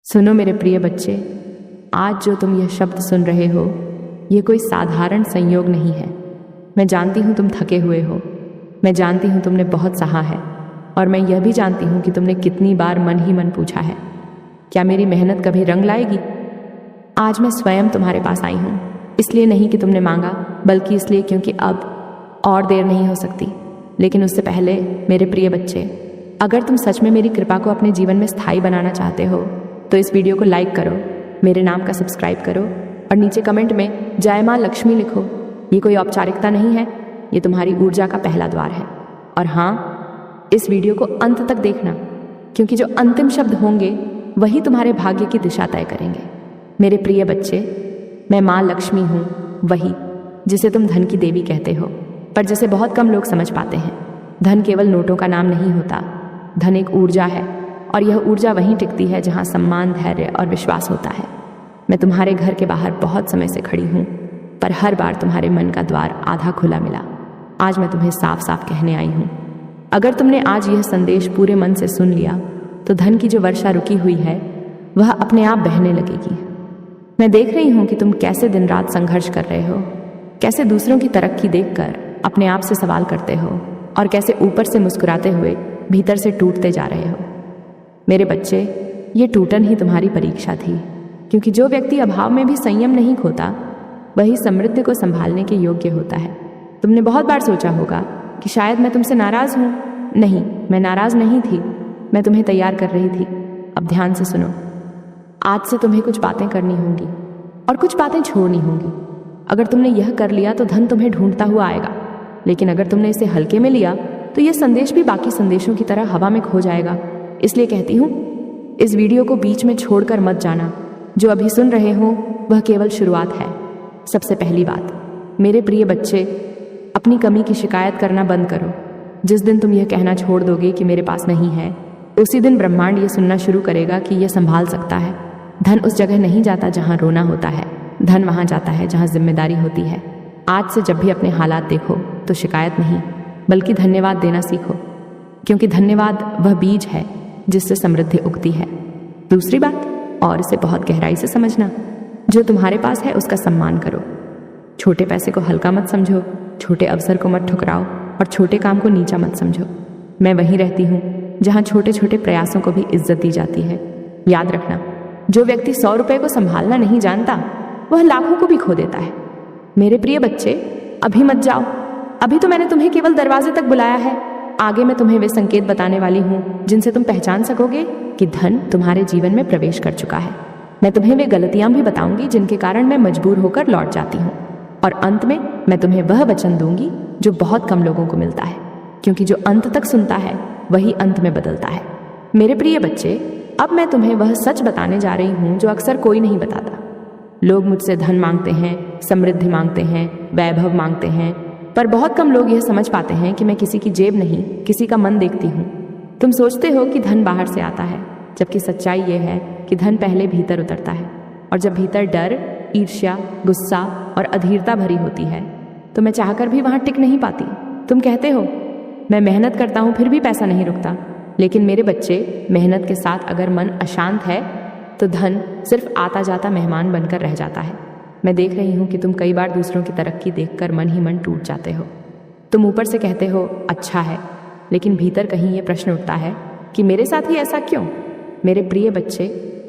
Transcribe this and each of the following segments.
सुनो मेरे प्रिय बच्चे, आज जो तुम यह शब्द सुन रहे हो ये कोई साधारण संयोग नहीं है। मैं जानती हूँ तुम थके हुए हो, मैं जानती हूँ तुमने बहुत सहा है, और मैं यह भी जानती हूँ कि तुमने कितनी बार मन ही मन पूछा है, क्या मेरी मेहनत कभी रंग लाएगी। आज मैं स्वयं तुम्हारे पास आई हूँ, इसलिए नहीं कि तुमने मांगा, बल्कि इसलिए क्योंकि अब और देर नहीं हो सकती। लेकिन उससे पहले मेरे प्रिय बच्चे, अगर तुम सच में मेरी कृपा को अपने जीवन में स्थायी बनाना चाहते हो तो इस वीडियो को लाइक करो, मेरे नाम का सब्सक्राइब करो और नीचे कमेंट में जय माँ लक्ष्मी लिखो। ये कोई औपचारिकता नहीं है, ये तुम्हारी ऊर्जा का पहला द्वार है। और हाँ, इस वीडियो को अंत तक देखना, क्योंकि जो अंतिम शब्द होंगे वही तुम्हारे भाग्य की दिशा तय करेंगे। मेरे प्रिय बच्चे, मैं माँ लक्ष्मी हूँ, वही जिसे तुम धन की देवी कहते हो, पर जिसे बहुत कम लोग समझ पाते हैं। धन केवल नोटों का नाम नहीं होता, धन एक ऊर्जा है, और यह ऊर्जा वहीं टिकती है जहाँ सम्मान, धैर्य और विश्वास होता है। मैं तुम्हारे घर के बाहर बहुत समय से खड़ी हूँ, पर हर बार तुम्हारे मन का द्वार आधा खुला मिला। आज मैं तुम्हें साफ साफ कहने आई हूँ, अगर तुमने आज यह संदेश पूरे मन से सुन लिया तो धन की जो वर्षा रुकी हुई है वह अपने आप बहने लगेगी। मैं देख रही हूँ कि तुम कैसे दिन रात संघर्ष कर रहे हो, कैसे दूसरों की तरक्की देखकर अपने आप से सवाल करते हो, और कैसे ऊपर से मुस्कुराते हुए भीतर से टूटते जा रहे हो। मेरे बच्चे, ये टूटन ही तुम्हारी परीक्षा थी, क्योंकि जो व्यक्ति अभाव में भी संयम नहीं खोता वही समृद्धि को संभालने के योग्य होता है। तुमने बहुत बार सोचा होगा कि शायद मैं तुमसे नाराज हूँ। नहीं, मैं नाराज नहीं थी, मैं तुम्हें तैयार कर रही थी। अब ध्यान से सुनो, आज से तुम्हें कुछ बातें करनी होंगी और कुछ बातें छोड़नी होंगी। अगर तुमने यह कर लिया तो धन तुम्हें ढूंढता हुआ आएगा, लेकिन अगर तुमने इसे हल्के में लिया तो यह संदेश भी बाकी संदेशों की तरह हवा में खो जाएगा। इसलिए कहती हूँ, इस वीडियो को बीच में छोड़कर मत जाना। जो अभी सुन रहे हो वह केवल शुरुआत है। सबसे पहली बात, मेरे प्रिय बच्चे, अपनी कमी की शिकायत करना बंद करो। जिस दिन तुम यह कहना छोड़ दोगे कि मेरे पास नहीं है, उसी दिन ब्रह्मांड यह सुनना शुरू करेगा कि यह संभाल सकता है। धन उस जगह नहीं जाता जहाँ रोना होता है, धन वहाँ जाता है जहाँ जिम्मेदारी होती है। आज से जब भी अपने हालात देखो तो शिकायत नहीं, बल्कि धन्यवाद देना सीखो, क्योंकि धन्यवाद वह बीज है जिससे समृद्धि उगती है। दूसरी बात, और इसे बहुत गहराई से समझना, जो तुम्हारे पास है उसका सम्मान करो। छोटे पैसे को हल्का मत समझो, छोटे अवसर को मत ठुकराओ और छोटे काम को नीचा मत समझो। मैं वहीं रहती हूँ जहाँ छोटे छोटे प्रयासों को भी इज्जत दी जाती है। याद रखना, जो व्यक्ति 100 रुपये को संभालना नहीं जानता वह लाखों को भी खो देता है। मेरे प्रिय बच्चे, अभी मत जाओ, अभी तो मैंने तुम्हें केवल दरवाजे तक बुलाया है। आगे मैं तुम्हें वे संकेत बताने वाली हूँ जिनसे तुम पहचान सकोगे कि धन तुम्हारे जीवन में प्रवेश कर चुका है। मैं तुम्हें वे गलतियां भी बताऊंगी जिनके कारण मैं मजबूर होकर लौट जाती हूँ, और अंत में मैं तुम्हें वह वचन दूंगी जो बहुत कम लोगों को मिलता है, क्योंकि जो अंत तक सुनता है वही अंत में बदलता है। मेरे प्रिय बच्चे, अब मैं तुम्हें वह सच बताने जा रही हूँ जो अक्सर कोई नहीं बताता। लोग मुझसे धन मांगते हैं, समृद्धि मांगते हैं, वैभव मांगते हैं, पर बहुत कम लोग यह समझ पाते हैं कि मैं किसी की जेब नहीं, किसी का मन देखती हूँ। तुम सोचते हो कि धन बाहर से आता है, जबकि सच्चाई यह है कि धन पहले भीतर उतरता है, और जब भीतर डर, ईर्ष्या, गुस्सा और अधीरता भरी होती है तो मैं चाहकर भी वहां टिक नहीं पाती। तुम कहते हो मैं मेहनत करता हूँ फिर भी पैसा नहीं रुकता, लेकिन मेरे बच्चे, मेहनत के साथ अगर मन अशांत है तो धन सिर्फ आता जाता मेहमान बनकर रह जाता है। मैं देख रही हूँ कि तुम कई बार दूसरों की तरक्की देखकर मन ही मन टूट जाते हो। तुम ऊपर से कहते हो अच्छा है, लेकिन भीतर कहीं ये प्रश्न उठता है कि मेरे साथ ही ऐसा क्यों। मेरे प्रिय बच्चे,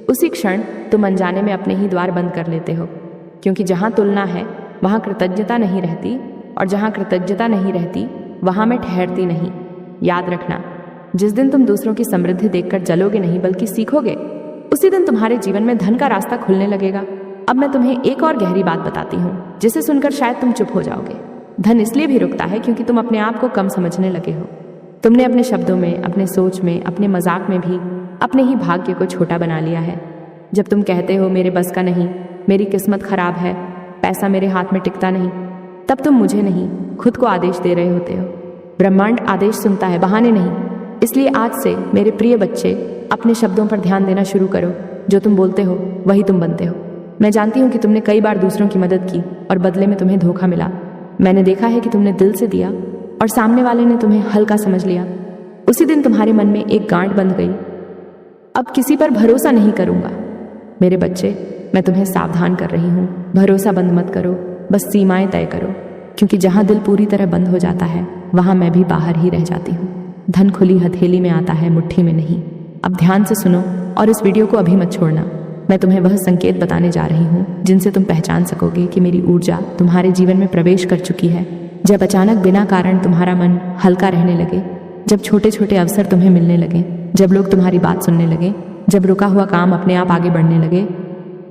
उसी क्षण तुम अनजाने में अपने ही द्वार बंद कर लेते हो, क्योंकि जहाँ तुलना है वहाँ कृतज्ञता नहीं रहती, और जहाँ कृतज्ञता नहीं रहती वहाँ मैं ठहरती नहीं। याद रखना, जिस दिन तुम दूसरों की समृद्धि देखकर जलोगे नहीं बल्कि सीखोगे, उसी दिन तुम्हारे जीवन में धन का रास्ता खुलने लगेगा। अब मैं तुम्हें एक और गहरी बात बताती हूँ जिसे सुनकर शायद तुम चुप हो जाओगे। धन इसलिए भी रुकता है क्योंकि तुम अपने आप को कम समझने लगे हो। तुमने अपने शब्दों में, अपने सोच में, अपने मजाक में भी अपने ही भाग्य को छोटा बना लिया है। जब तुम कहते हो मेरे बस का नहीं, मेरी किस्मत खराब है, पैसा मेरे हाथ में टिकता नहीं, तब तुम मुझे नहीं, खुद को आदेश दे रहे होते हो। ब्रह्मांड आदेश सुनता है, बहाने नहीं। इसलिए आज से मेरे प्रिय बच्चे, अपने शब्दों पर ध्यान देना शुरू करो। जो तुम बोलते हो वही तुम बनते हो। मैं जानती हूँ कि तुमने कई बार दूसरों की मदद की और बदले में तुम्हें धोखा मिला। मैंने देखा है कि तुमने दिल से दिया और सामने वाले ने तुम्हें हल्का समझ लिया। उसी दिन तुम्हारे मन में एक गांठ बंध गई। अब किसी पर भरोसा नहीं करूंगा, मेरे बच्चे, मैं तुम्हें सावधान कर रही हूँ, भरोसा बंद मत करो, बस सीमाएं तय करो, क्योंकि जहाँ दिल पूरी तरह बंद हो जाता है वहाँ मैं भी बाहर ही रह जाती हूँ। धन खुली हथेली में आता है, मुट्ठी में नहीं। अब ध्यान से सुनो और इस वीडियो को अभी मत छोड़ना। मैं तुम्हें वह संकेत बताने जा रही हूँ जिनसे तुम पहचान सकोगे कि मेरी ऊर्जा तुम्हारे जीवन में प्रवेश कर चुकी है। जब अचानक बिना कारण तुम्हारा मन हल्का रहने लगे, जब छोटे छोटे अवसर तुम्हें मिलने लगे, जब लोग तुम्हारी बात सुनने लगे, जब रुका हुआ काम अपने आप आगे बढ़ने लगे,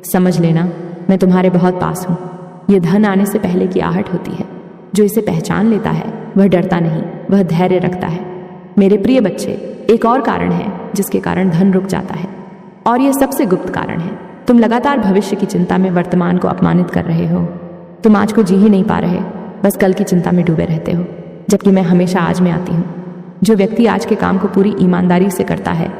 समझ लेना मैं तुम्हारे बहुत पास हूँ। ये धन आने से पहले की आहट होती है। जो इसे पहचान लेता है वह डरता नहीं, वह धैर्य रखता है। मेरे प्रिय बच्चे, एक और कारण है जिसके कारण धन रुक जाता है, और यह सबसे गुप्त कारण है। तुम लगातार भविष्य की चिंता में वर्तमान को अपमानित कर रहे हो। तुम आज को जी ही नहीं पा रहे, बस कल की चिंता में डूबे रहते हो, जबकि मैं हमेशा आज में आती हूँ। जो व्यक्ति आज के काम को पूरी ईमानदारी से करता है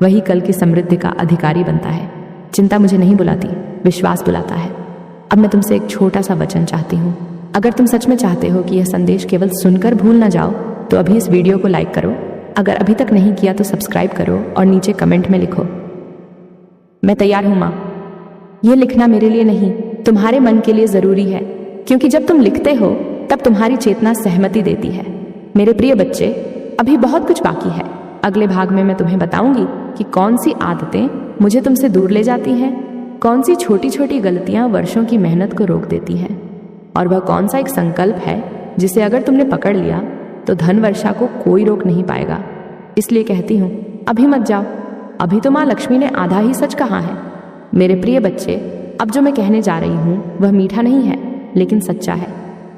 वही कल की समृद्धि का अधिकारी बनता है। चिंता मुझे नहीं बुलाती, विश्वास बुलाता है। अब मैं तुमसे एक छोटा सा वचन चाहती हूँ। अगर तुम सच में चाहते हो कि यह संदेश केवल सुनकर भूल ना जाओ तो अभी इस वीडियो को लाइक करो। अगर अभी तक नहीं किया तो सब्सक्राइब करो और नीचे कमेंट में लिखो, मैं तैयार हूँ माँ। ये लिखना मेरे लिए नहीं, तुम्हारे मन के लिए जरूरी है, क्योंकि जब तुम लिखते हो तब तुम्हारी चेतना सहमति देती है। मेरे प्रिय बच्चे, अभी बहुत कुछ बाकी है। अगले भाग में मैं तुम्हें बताऊंगी कि कौन सी आदतें मुझे तुमसे दूर ले जाती हैं, कौन सी छोटी छोटी गलतियां वर्षों की मेहनत को रोक देती हैं, और वह कौन सा एक संकल्प है जिसे अगर तुमने पकड़ लिया तो धन वर्षा को कोई रोक नहीं पाएगा। इसलिए कहती हूँ, अभी मत जाओ, अभी तो माँ लक्ष्मी ने आधा ही सच कहा है। मेरे प्रिय बच्चे, अब जो मैं कहने जा रही हूँ वह मीठा नहीं है लेकिन सच्चा है।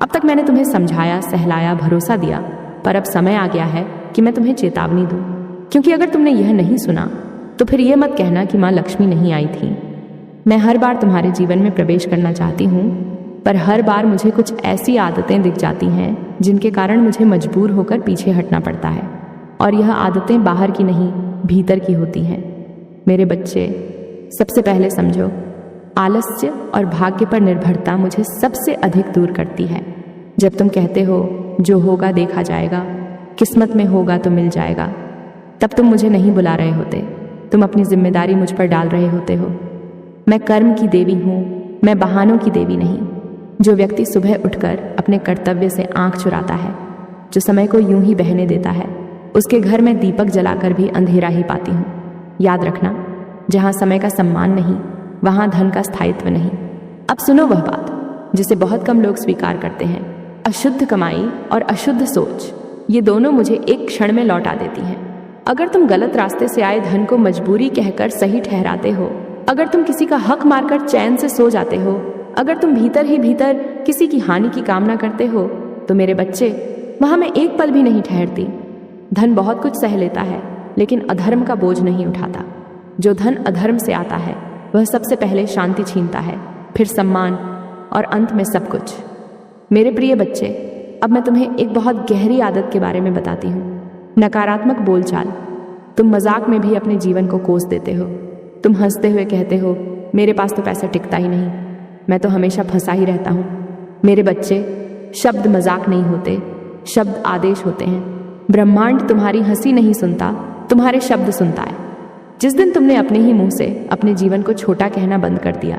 अब तक मैंने तुम्हें समझाया, सहलाया, भरोसा दिया, पर अब समय आ गया है कि मैं तुम्हें चेतावनी दूं, क्योंकि अगर तुमने यह नहीं सुना तो फिर यह मत कहना कि माँ लक्ष्मी नहीं आई थी। मैं हर बार तुम्हारे जीवन में प्रवेश करना चाहती हूँ, पर हर बार मुझे कुछ ऐसी आदतें दिख जाती हैं जिनके कारण मुझे मजबूर होकर पीछे हटना पड़ता है, और यह आदतें बाहर की नहीं भीतर की होती हैं। मेरे बच्चे, सबसे पहले समझो, आलस्य और भाग्य पर निर्भरता मुझे सबसे अधिक दूर करती है। जब तुम कहते हो जो होगा देखा जाएगा, किस्मत में होगा तो मिल जाएगा, तब तुम मुझे नहीं बुला रहे होते, तुम अपनी जिम्मेदारी मुझ पर डाल रहे होते हो। मैं कर्म की देवी हूँ, मैं बहानों की देवी नहीं। जो व्यक्ति सुबह उठकर अपने कर्तव्य से आंख चुराता है, जो समय को यूं ही बहने देता है, उसके घर में दीपक जलाकर भी अंधेरा ही पाती हूँ। याद रखना, जहाँ समय का सम्मान नहीं वहाँ धन का स्थायित्व नहीं। अब सुनो वह बात जिसे बहुत कम लोग स्वीकार करते हैं। अशुद्ध कमाई और अशुद्ध सोच, ये दोनों मुझे एक क्षण में लौटा देती हैं। अगर तुम गलत रास्ते से आए धन को मजबूरी कहकर सही ठहराते हो, अगर तुम किसी का हक मारकर चैन से सो जाते हो, अगर तुम भीतर ही भीतर किसी की हानि की कामना करते हो, तो मेरे बच्चे, वहां मैं एक पल भी नहीं ठहरती। धन बहुत कुछ सह लेता है लेकिन अधर्म का बोझ नहीं उठाता। जो धन अधर्म से आता है वह सबसे पहले शांति छीनता है, फिर सम्मान और अंत में सब कुछ। मेरे प्रिय बच्चे, अब मैं तुम्हें एक बहुत गहरी आदत के बारे में बताती हूँ, नकारात्मक बोलचाल। तुम मजाक में भी अपने जीवन को कोस देते हो। तुम हंसते हुए कहते हो, मेरे पास तो पैसा टिकता ही नहीं, मैं तो हमेशा फंसा ही रहता हूँ। मेरे बच्चे, शब्द मजाक नहीं होते, शब्द आदेश होते हैं। ब्रह्मांड तुम्हारी हंसी नहीं सुनता, तुम्हारे शब्द सुनता है। जिस दिन तुमने अपने ही मुंह से अपने जीवन को छोटा कहना बंद कर दिया,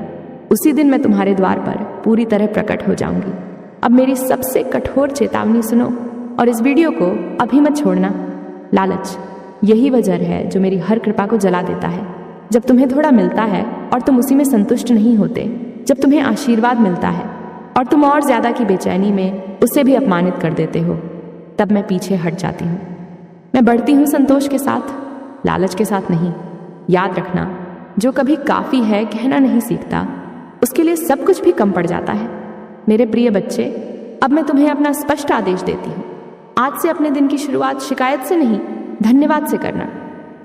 उसी दिन मैं तुम्हारे द्वार पर पूरी तरह प्रकट हो जाऊंगी। अब मेरी सबसे कठोर चेतावनी सुनो और इस वीडियो को अभी मत छोड़ना। लालच, यही वह जर है जो मेरी हर कृपा को जला देता है। जब तुम्हें थोड़ा मिलता है और तुम उसी में संतुष्ट नहीं होते, जब तुम्हें आशीर्वाद मिलता है और तुम और ज्यादा की बेचैनी में उसे भी अपमानित कर देते हो, तब मैं पीछे हट जाती हूँ। मैं बढ़ती हूँ संतोष के साथ, लालच के साथ नहीं। याद रखना, जो कभी काफी है कहना नहीं सीखता, उसके लिए सब कुछ भी कम पड़ जाता है। मेरे प्रिय बच्चे, अब मैं तुम्हें अपना स्पष्ट आदेश देती हूँ। आज से अपने दिन की शुरुआत शिकायत से नहीं, धन्यवाद से करना।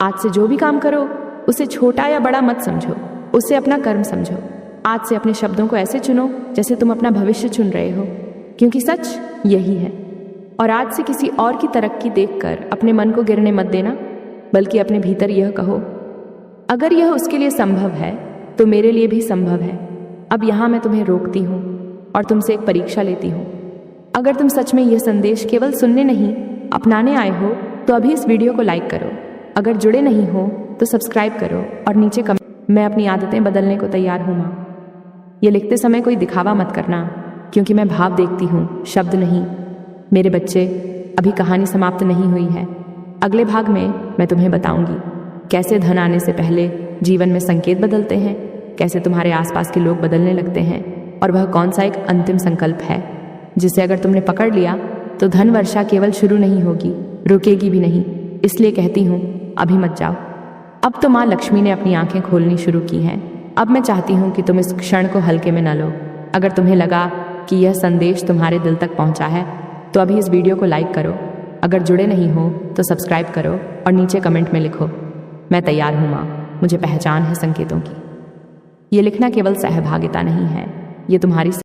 आज से जो भी काम करो उसे छोटा या बड़ा मत समझो, उसे अपना कर्म समझो। आज से अपने शब्दों को ऐसे चुनो जैसे तुम अपना भविष्य चुन रहे हो, क्योंकि सच यही है। और आज से किसी और की तरक्की देखकर अपने मन को गिरने मत देना, बल्कि अपने भीतर यह कहो, अगर यह उसके लिए संभव है तो मेरे लिए भी संभव है। अब यहाँ मैं तुम्हें रोकती हूँ और तुमसे एक परीक्षा लेती हूँ। अगर तुम सच में यह संदेश केवल सुनने नहीं अपनाने आए हो तो अभी इस वीडियो को लाइक करो। अगर जुड़े नहीं हो तो सब्सक्राइब करो और नीचे कमेंट। मैं अपनी आदतें बदलने को तैयार हूँ माँ। ये लिखते समय कोई दिखावा मत करना, क्योंकि मैं भाव देखती हूँ, शब्द नहीं। मेरे बच्चे, अभी कहानी समाप्त नहीं हुई है। अगले भाग में मैं तुम्हें बताऊंगी कैसे धन आने से पहले जीवन में संकेत बदलते हैं, कैसे तुम्हारे आसपास के लोग बदलने लगते हैं, और वह कौन सा एक अंतिम संकल्प है जिसे अगर तुमने पकड़ लिया तो धन वर्षा केवल शुरू नहीं होगी, रुकेगी भी नहीं। इसलिए कहती हूँ, अभी मत जाओ। अब तो माँ लक्ष्मी ने अपनी आंखें खोलनी शुरू की हैं। अब मैं चाहती हूँ कि तुम इस क्षण को हल्के में न लो। अगर तुम्हें लगा कि यह संदेश तुम्हारे दिल तक पहुँचा है तो अभी इस वीडियो को लाइक करो। अगर जुड़े नहीं हो तो सब्सक्राइब करो और नीचे कमेंट में लिखो, मैं तैयार हूँ माँ, मुझे पहचान है संकेतों की। ये लिखना केवल सहभागिता नहीं है, ये तुम्हारी